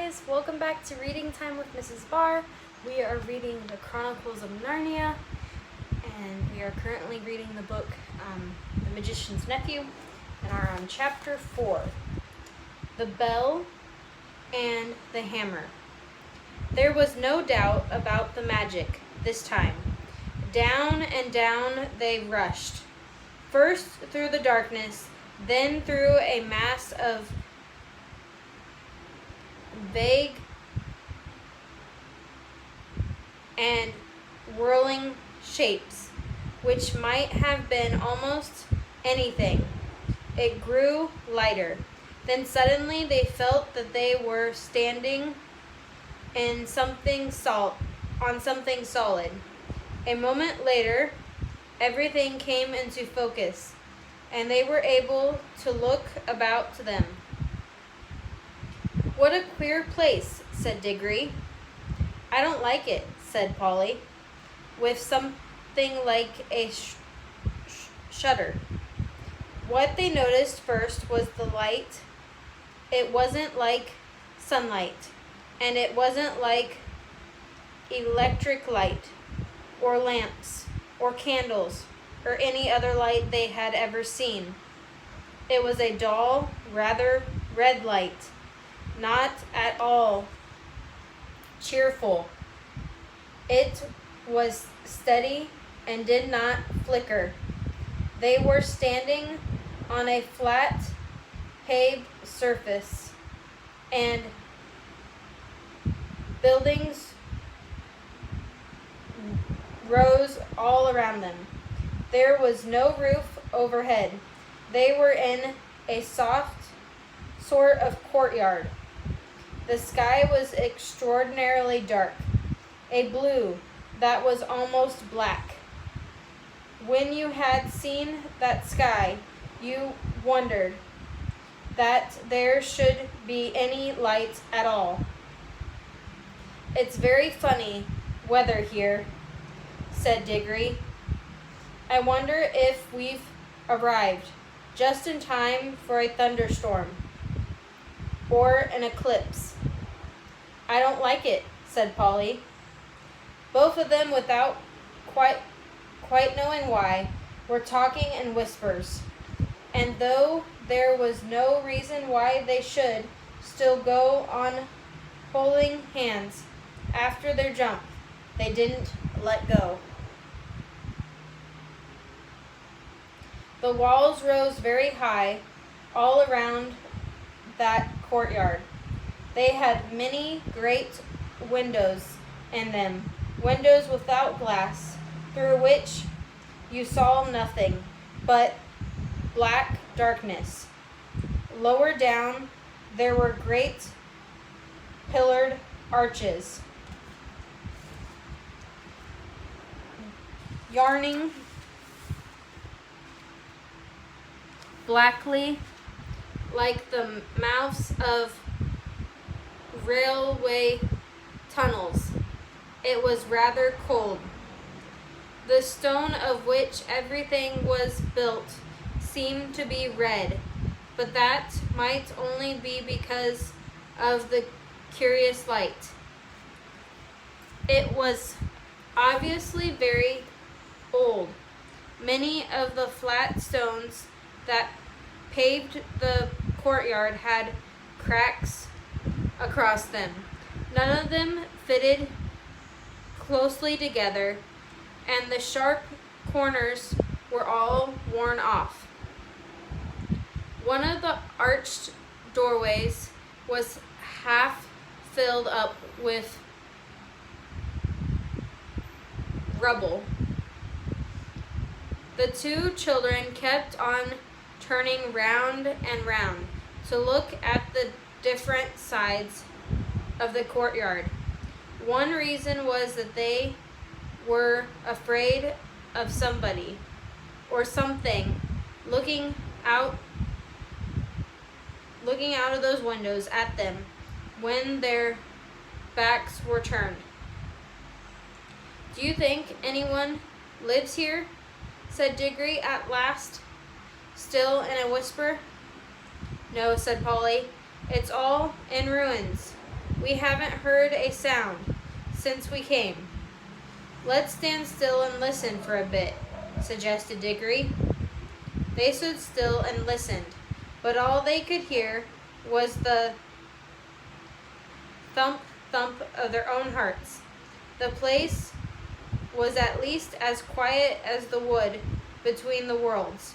guys, welcome back to Reading Time with Mrs. Barr. We are reading the Chronicles of Narnia, and we are currently reading the book The Magician's Nephew, and are on chapter 4, The Bell and the Hammer. There was no doubt about the magic this time. Down and down they rushed, first through the darkness, then through a mass of vague and whirling shapes, which might have been almost anything. It grew lighter. Then suddenly they felt that they were standing in something on something solid. A moment later, everything came into focus, and they were able to look about them. "What a queer place," said Diggory. "I don't like it," said Polly, with something like a shudder. What they noticed first was the light. It wasn't like sunlight, and it wasn't like electric light, or lamps, or candles, or any other light they had ever seen. It was a dull, rather red light. Not at all cheerful. It was steady and did not flicker. They were standing on a flat, paved surface, and buildings rose all around them. There was no roof overhead. They were in a soft sort of courtyard. The sky was extraordinarily dark, a blue that was almost black. When you had seen that sky, you wondered that there should be any light at all. "It's very funny weather here," said Diggory. "I wonder if we've arrived just in time for a thunderstorm or an eclipse." "I don't like it," said Polly. Both of them, without quite knowing why, were talking in whispers, and though there was no reason why they should still go on holding hands after their jump, they didn't let go. The walls rose very high all around that courtyard. They had many great windows in them, windows without glass, through which you saw nothing but black darkness. Lower down, there were great pillared arches, yarning blackly like the mouths of railway tunnels. It was rather cold. The stone of which everything was built seemed to be red, but that might only be because of the curious light. It was obviously very old. Many of the flat stones that paved the courtyard had cracks across them. None of them fitted closely together, and the sharp corners were all worn off. One of the arched doorways was half filled up with rubble. The two children kept on turning round and round to look at the different sides of the courtyard. One reason was that they were afraid of somebody or something looking out of those windows at them when their backs were turned. "Do you think anyone lives here?" said Diggory at last, still in a whisper. "No," said Polly. "It's all in ruins." We haven't heard a sound since we came. Let's stand still and listen for a bit, suggested Diggory. They stood still and listened, but all they could hear was the thump, thump of their own hearts. The place was at least as quiet as the wood between the worlds.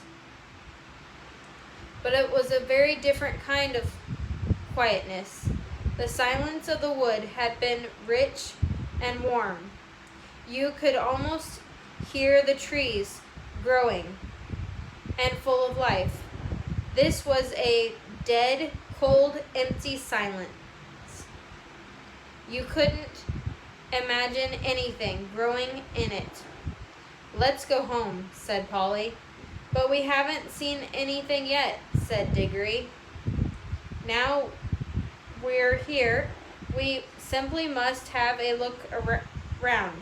But it was a very different kind of quietness. The silence of the wood had been rich and warm. You could almost hear the trees growing and full of life. This was a dead, cold, empty silence. You couldn't imagine anything growing in it. Let's go home, said Polly. But we haven't seen anything yet, said Diggory. Now we're here, we simply must have a look around.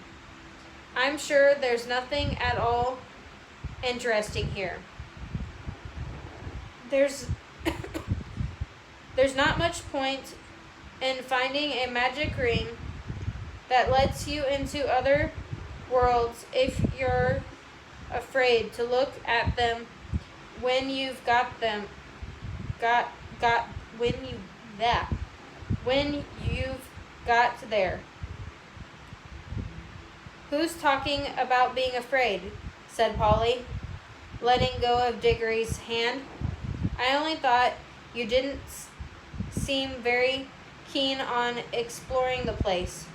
I'm sure there's nothing at all interesting here. There's not much point in finding a magic ring that lets you into other worlds if you're afraid to look at them when you've got them when you've got there. Who's talking about being afraid? Said Polly, letting go of Diggory's hand. I only thought you didn't seem very keen on exploring the place.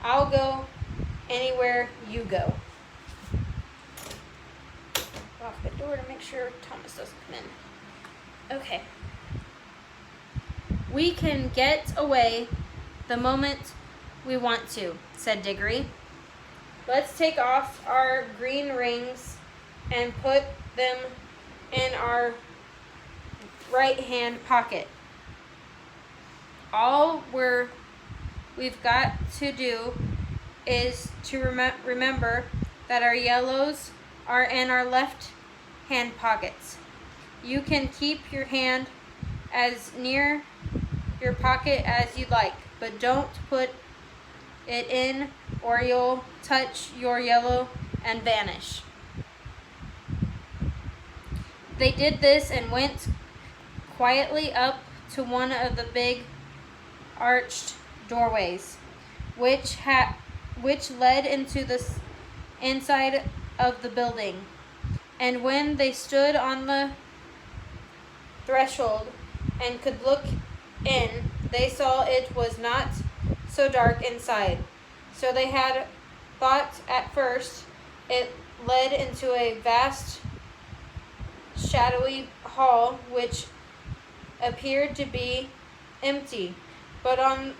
I'll go anywhere you go. Lock the door to make sure Thomas doesn't come in. Okay. We can get away the moment we want to, said Diggory. Let's take off our green rings and put them in our right-hand pocket. All we've got to do is to remember that our yellows are in our left-hand pockets. You can keep your hand as near your pocket as you like, but don't put it in or you'll touch your yellow and vanish. They did this and went quietly up to one of the big arched doorways, which led into the inside of the building. And when they stood on the threshold and could look in, they saw it was not so dark inside. So they had thought at first it led into a vast, shadowy hall which appeared to be empty. But on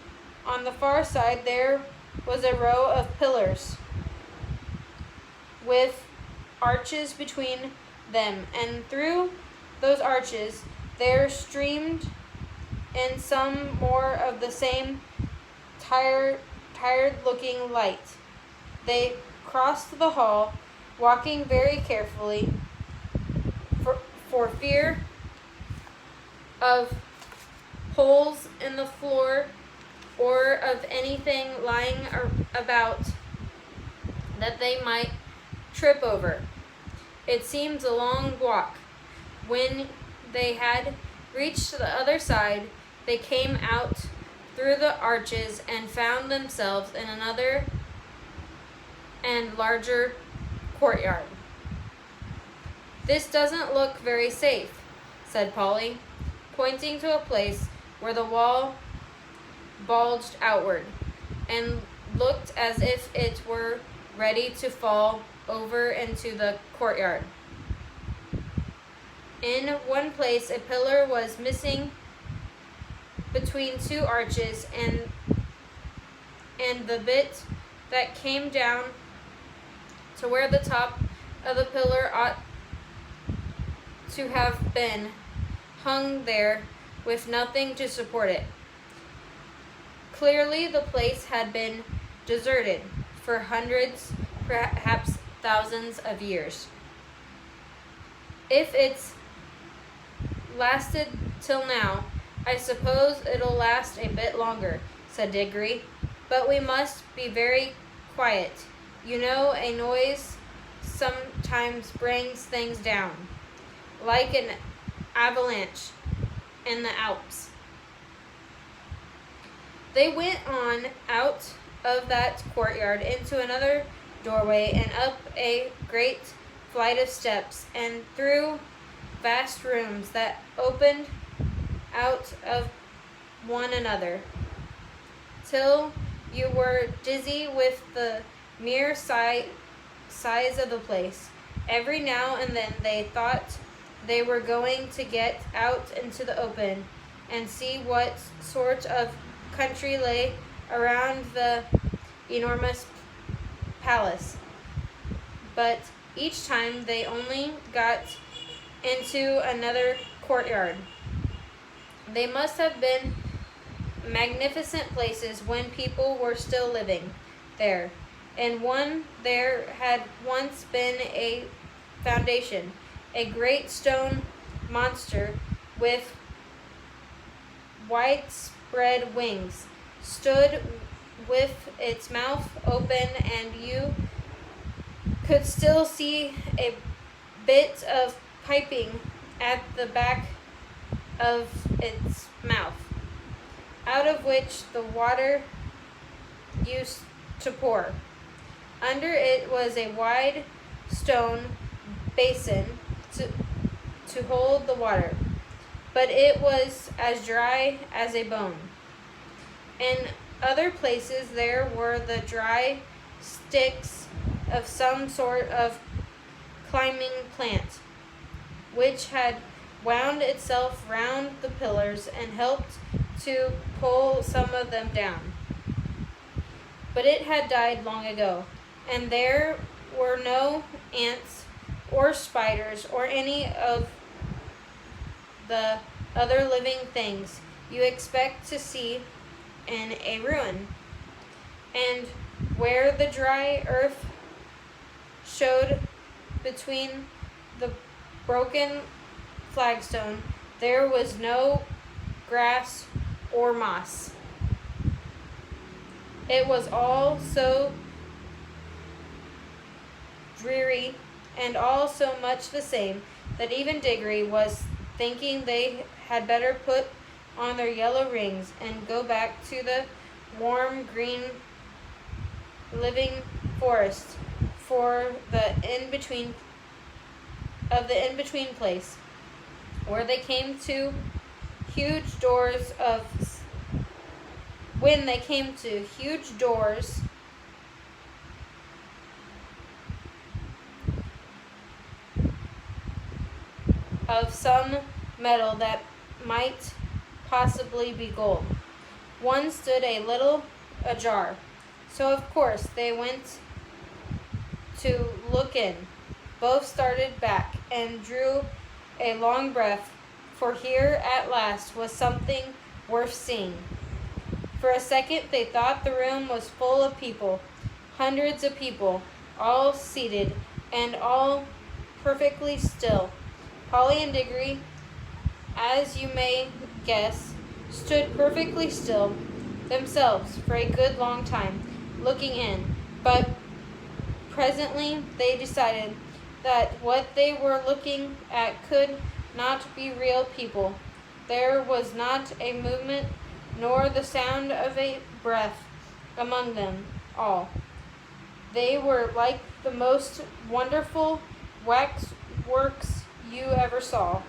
the far side there was a row of pillars with arches between them, and through those arches there streamed in some more of the same tired-looking light. They crossed the hall, walking very carefully for fear of holes in the floor or of anything lying about that they might trip over. It seemed a long walk. When they had reached the other side, they came out through the arches and found themselves in another and larger courtyard. This doesn't look very safe, said Polly, pointing to a place where the wall bulged outward and looked as if it were ready to fall over into the courtyard. In one place, a pillar was missing between two arches, and the bit that came down to where the top of the pillar ought to have been hung there with nothing to support it. Clearly, the place had been deserted for hundreds, perhaps thousands of years. If it's lasted till now, I suppose it'll last a bit longer, said Diggory, but we must be very quiet. You know, a noise sometimes brings things down, like an avalanche in the Alps. They went on out of that courtyard into another doorway and up a great flight of steps and through vast rooms that opened out of one another, till you were dizzy with the mere size of the place. Every now and then they thought they were going to get out into the open and see what sort of country lay around the enormous palace. But each time they only got into another courtyard. They must have been magnificent places when people were still living there. And one there had once been a foundation, a great stone monster with widespread wings, stood with its mouth open, and you could still see a bit of piping at the back of its mouth, out of which the water used to pour. Under it was a wide stone basin to hold the water, but it was as dry as a bone. In other places there were the dry sticks of some sort of climbing plant, which had wound itself round the pillars and helped to pull some of them down. But it had died long ago, and there were no ants or spiders or any of the other living things you expect to see in a ruin. And where the dry earth showed between the broken flagstone, there was no grass or moss. It was all so dreary and all so much the same that even Diggory was thinking they had better put on their yellow rings and go back to the warm green living forest for the in-between place, where they came to huge doors of when they came to huge doors of some metal that might possibly be gold. One stood a little ajar, so of course they went to look in. Both started back and drew a long breath, for here at last was something worth seeing. For a second they thought the room was full of people, hundreds of people, all seated and all perfectly still. Polly and Diggory, as you may guess, stood perfectly still themselves for a good long time, looking in. But presently they decided that what they were looking at could not be real people. There was not a movement nor the sound of a breath among them all. They were like the most wonderful waxworks you ever saw.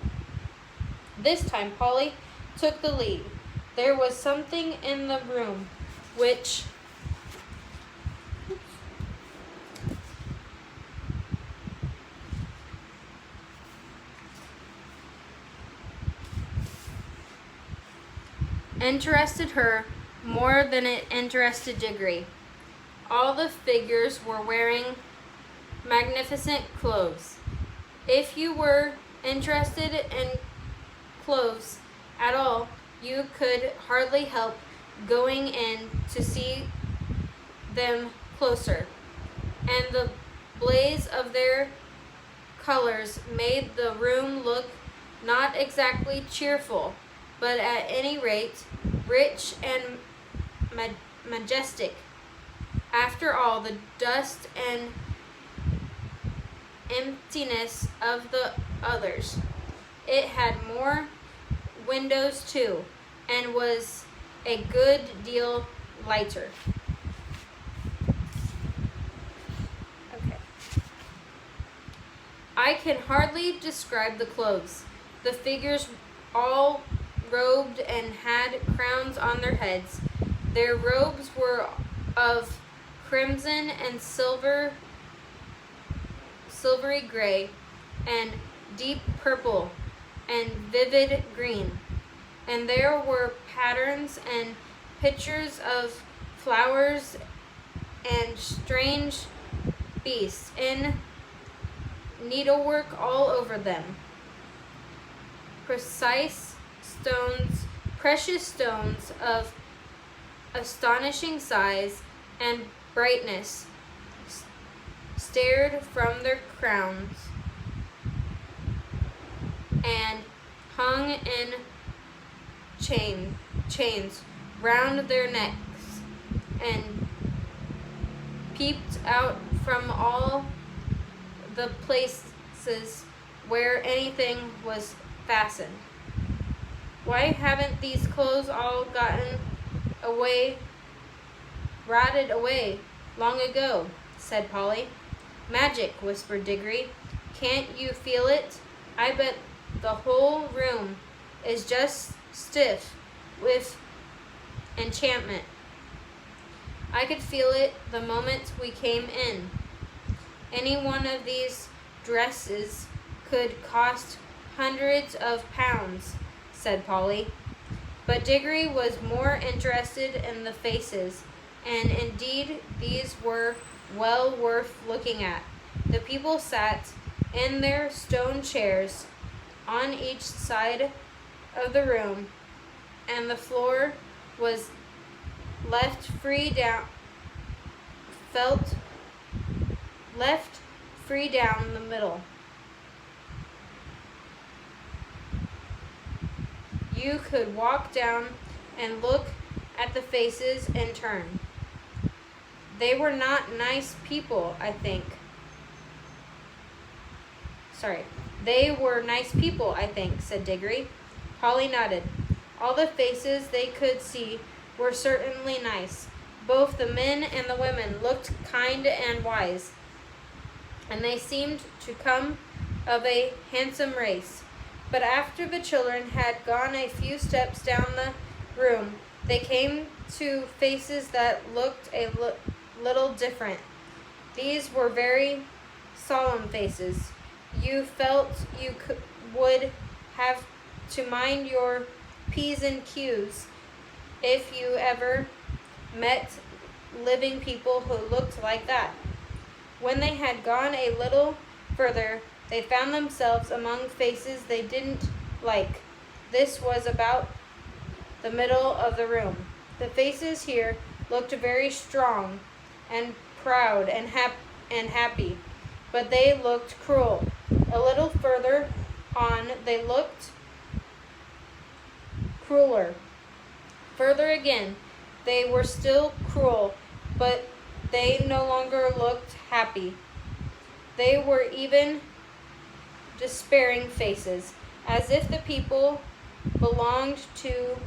This time Polly took the lead. There was something in the room which interested her more than it interested Diggory. All the figures were wearing magnificent clothes. If you were interested in clothes at all, you could hardly help going in to see them closer, and the blaze of their colors made the room look not exactly cheerful, but at any rate, rich and majestic. After all the dust and emptiness of the others, it had more windows too, and was a good deal lighter. Okay. I can hardly describe the clothes. The figures all robed and had crowns on their heads. Their robes were of crimson and silvery gray, and deep purple, and vivid green. And there were patterns and pictures of flowers and strange beasts in needlework all over them. Precious stones of astonishing size and brightness stared from their crowns and hung in chains round their necks, and peeped out from all the places where anything was fastened. Why haven't these clothes all rotted away long ago? Said Polly. Magic, whispered Diggory. Can't you feel it? I bet the whole room is just stiff with enchantment. I could feel it the moment we came in. Any one of these dresses could cost hundreds of pounds, said Polly. But Diggory was more interested in the faces, and indeed these were well worth looking at. The people sat in their stone chairs on each side of the room, and the floor was left free down the middle. You could walk down and look at the faces in turn. They were not nice people, I think. They were nice people, I think, said Diggory. Polly nodded. All the faces they could see were certainly nice. Both the men and the women looked kind and wise, and they seemed to come of a handsome race. But after the children had gone a few steps down the room, they came to faces that looked a little different. These were very solemn faces. You felt you would have to mind your P's and Q's if you ever met living people who looked like that. When they had gone a little further, they found themselves among faces they didn't like. This was about the middle of the room. The faces here looked very strong and proud and happy, but they looked cruel. A little further on, they looked crueler. Further again, they were still cruel, but they no longer looked happy. They were even despairing faces, as if the people belonged to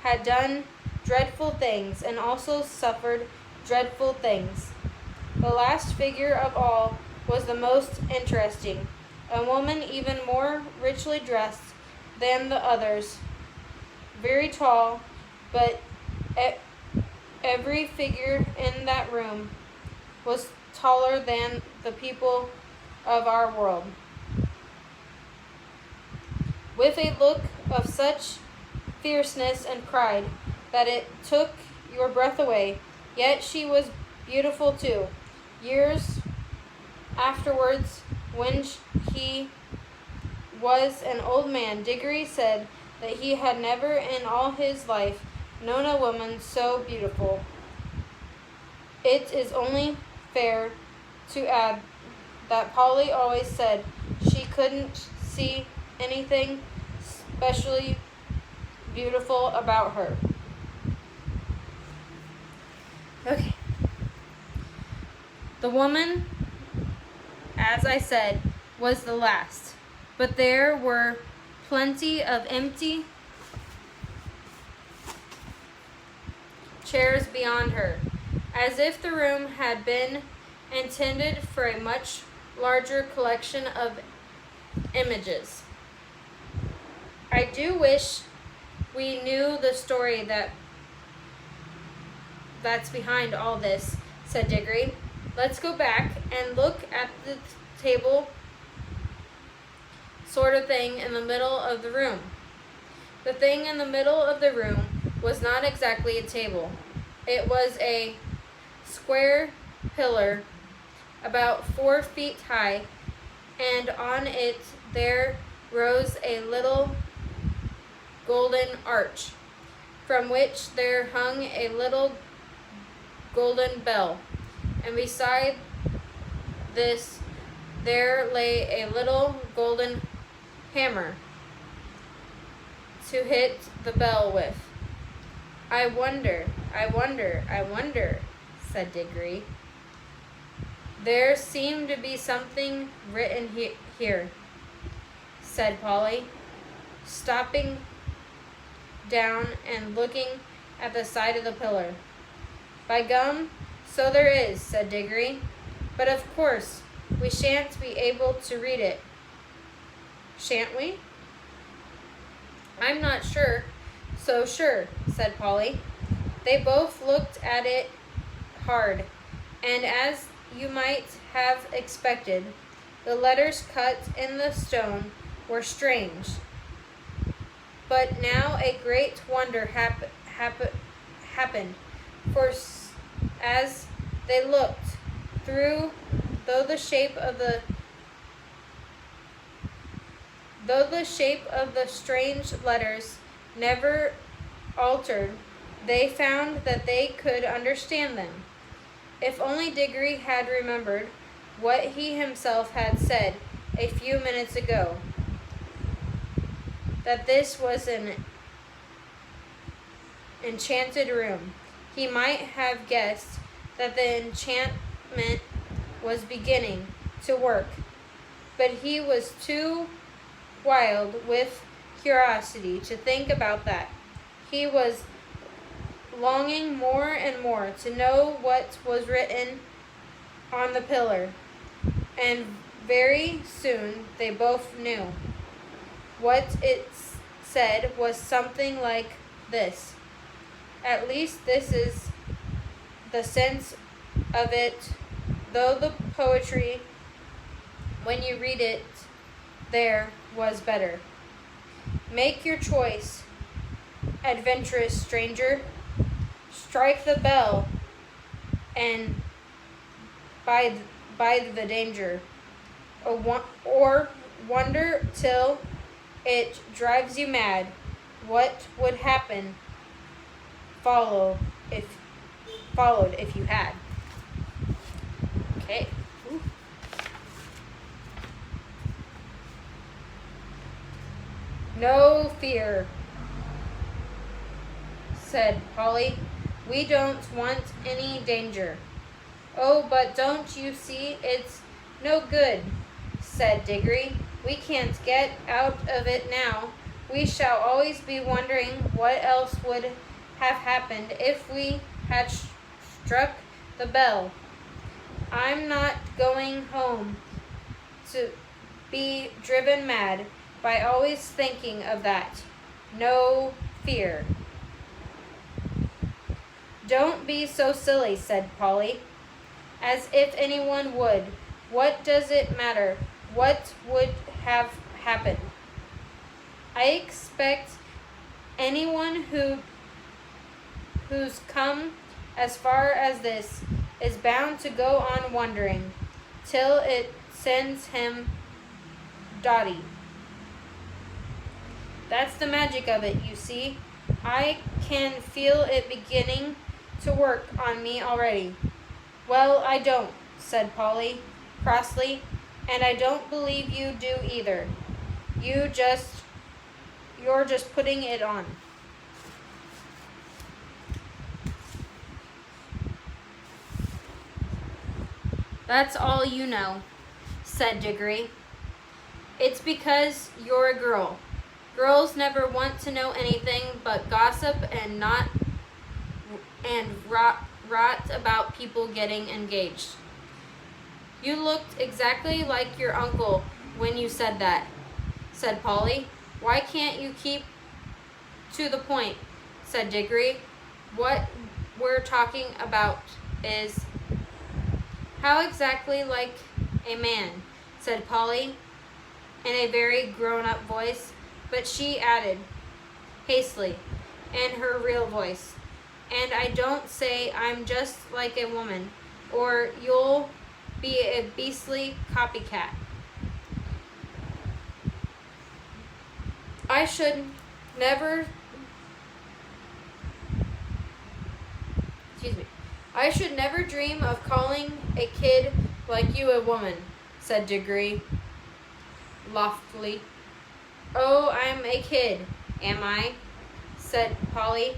had done dreadful things and also suffered dreadful things. The last figure of all was the most interesting, a woman even more richly dressed than the others, very tall, but every figure in that room was taller than the people of our world. With a look of such fierceness and pride that it took your breath away, yet she was beautiful too. Years afterwards, when he was an old man, Diggory said that he had never in all his life known a woman so beautiful. It is only fair to add that Polly always said she couldn't see anything especially beautiful about her. Okay. The woman, as I said, was the last, but there were plenty of empty chairs beyond her, as if the room had been intended for a much larger collection of images. I do wish we knew the story that's behind all this, said Diggory. Let's go back and look at the table sort of thing in the middle of the room. The thing in the middle of the room was not exactly a table. It was a square pillar about 4 feet high, and on it there rose a little golden arch, from which there hung a little golden bell, and beside this there lay a little golden hammer to hit the bell with. I wonder, said Diggory. There seemed to be something written here, said Polly, stopping down and looking at the side of the pillar. By gum, so there is, said Diggory, but of course we shan't be able to read it. Shan't we? I'm not sure. So sure, said Polly. They both looked at it hard, and as you might have expected, the letters cut in the stone were strange. But now a great wonder happened, for as they looked through, though the shape of the strange letters never altered, they found that they could understand them. If only Diggory had remembered what he himself had said a few minutes ago, that this was an enchanted room, he might have guessed that the enchantment was beginning to work. But he was too wild with curiosity to think about that. He was longing more and more to know what was written on the pillar, and very soon they both knew. What it said was something like this. At least this is the sense of it, though the poetry, when you read it there, was better. Make your choice, adventurous stranger. Strike the bell and bide the danger, or wonder till it drives you mad. What would happen followed if you had. Okay. Ooh. No fear, said Polly. We don't want any danger. Oh, but don't you see it's no good, said Diggory. We can't get out of it now. We shall always be wondering what else would have happened if we had struck the bell. I'm not going home to be driven mad by always thinking of that. No fear. Don't be so silly, said Polly. As if anyone would. What does it matter? What would have happened? I expect anyone who's come as far as this is bound to go on wondering till it sends him dotty. That's the magic of it, you see. I can feel it beginning to work on me already. Well, I don't, said Polly crossly, and I don't believe you do either. You're just putting it on. That's all you know, said Diggory. It's because you're a girl. Girls never want to know anything but gossip and rot about people getting engaged. You looked exactly like your uncle when you said that, said Polly. Why can't you keep to the point, said Diggory. What we're talking about is how exactly like a man, said Polly in a very grown-up voice, but she added hastily in her real voice, and I don't say I'm just like a woman, or you'll be a beastly copycat. I should never I should never dream of calling a kid like you a woman, said Diggory loftily. Oh, I'm a kid, am I? Said Polly,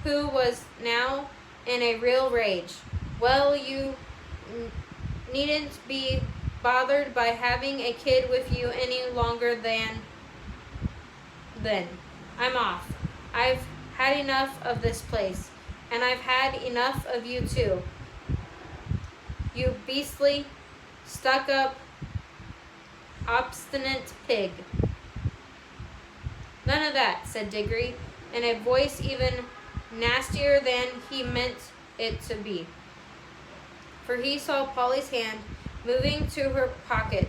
who was now in a real rage. Well, you needn't be bothered by having a kid with you any longer than then. I'm off. I've had enough of this place, and I've had enough of you too. You beastly, stuck-up, obstinate pig. None of that, said Diggory, in a voice even nastier than he meant it to be. For he saw Polly's hand moving to her pocket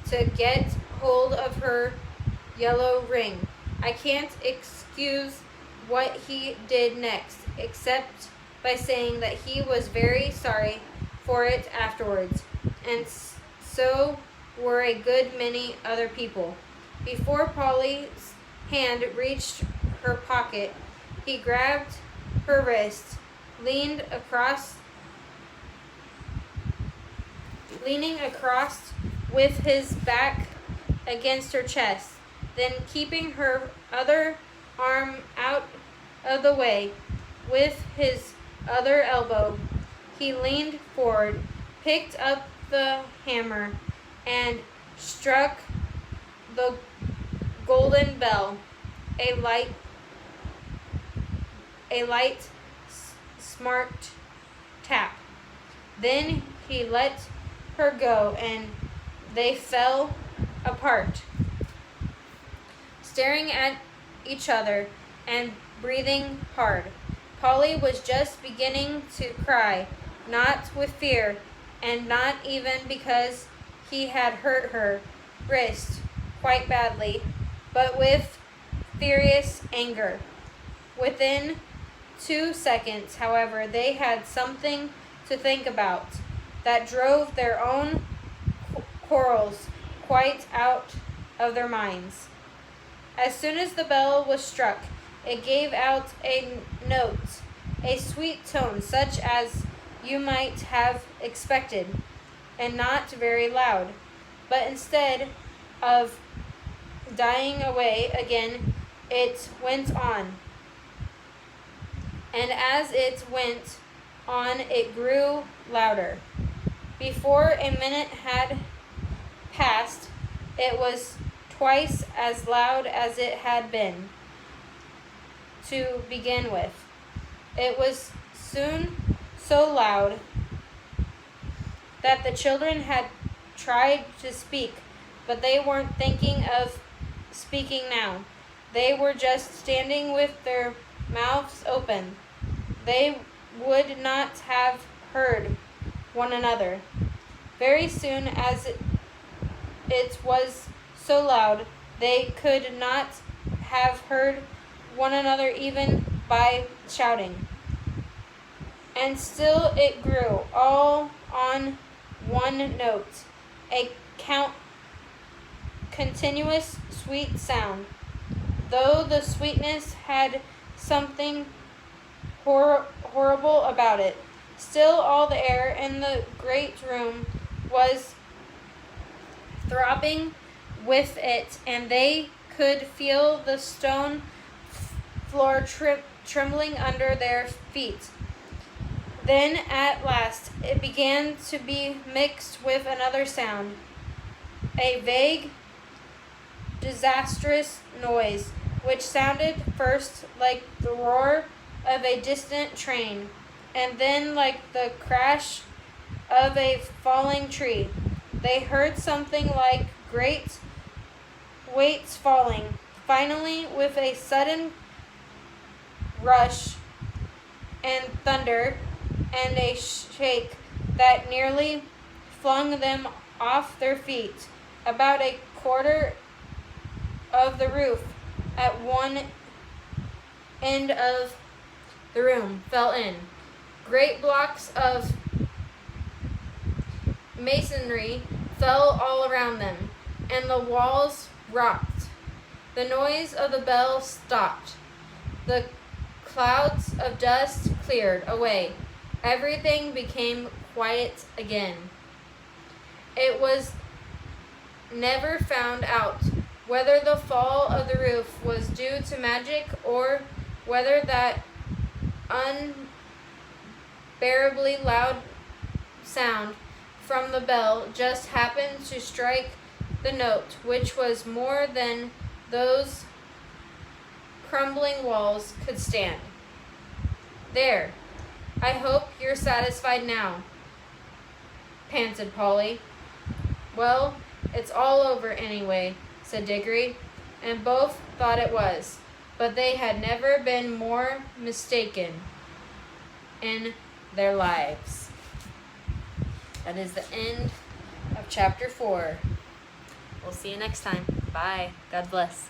to get hold of her yellow ring. I can't excuse what he did next, except by saying that he was very sorry for it afterwards, and so were a good many other people. Before Polly's hand reached her pocket, he grabbed her wrist, leaning across with his back against her chest. Then, keeping her other arm out of the way with his other elbow, he leaned forward, picked up the hammer, and struck the golden bell a light, smart tap. Then he let her go, and they fell apart, staring at each other and breathing hard. Polly was just beginning to cry, not with fear, and not even because he had hurt her wrist quite badly, but with furious anger. Within 2 seconds, however, they had something to think about that drove their own quarrels quite out of their minds. As soon as the bell was struck, it gave out a note, a sweet tone such as you might have expected, and not very loud. But instead of dying away again, it went on. And as it went on, it grew louder. Before a minute had passed, it was twice as loud as it had been to begin with. It was soon so loud that the children had tried to speak, but they weren't thinking of speaking now. They were just standing with their mouths open. They would not have heard one another. Very soon as it was so loud, they could not have heard one another even by shouting. And still it grew, all on one note, a continuous sweet sound. Though the sweetness had something horrible about it, still all the air in the great room was throbbing with it, and they could feel the stone floor trembling under their feet. Then at last it began to be mixed with another sound, a vague, disastrous noise, which sounded first like the roar of a distant train, and then like the crash of a falling tree. They heard something like great weights falling. Finally, with a sudden rush and thunder and a shake that nearly flung them off their feet, about a quarter of the roof at one end of the room fell in. Great blocks of masonry fell all around them, and the walls rocked. The noise of the bell stopped. The clouds of dust cleared away. Everything became quiet again. It was never found out whether the fall of the roof was due to magic or whether that unbearably loud sound from the bell just happened to strike the note, which was more than those crumbling walls could stand. There, I hope you're satisfied now, panted Polly. Well, it's all over anyway, said Diggory, and both thought it was, but they had never been more mistaken in their lives. That is the end of chapter 4. We'll see you next time. Bye. God bless.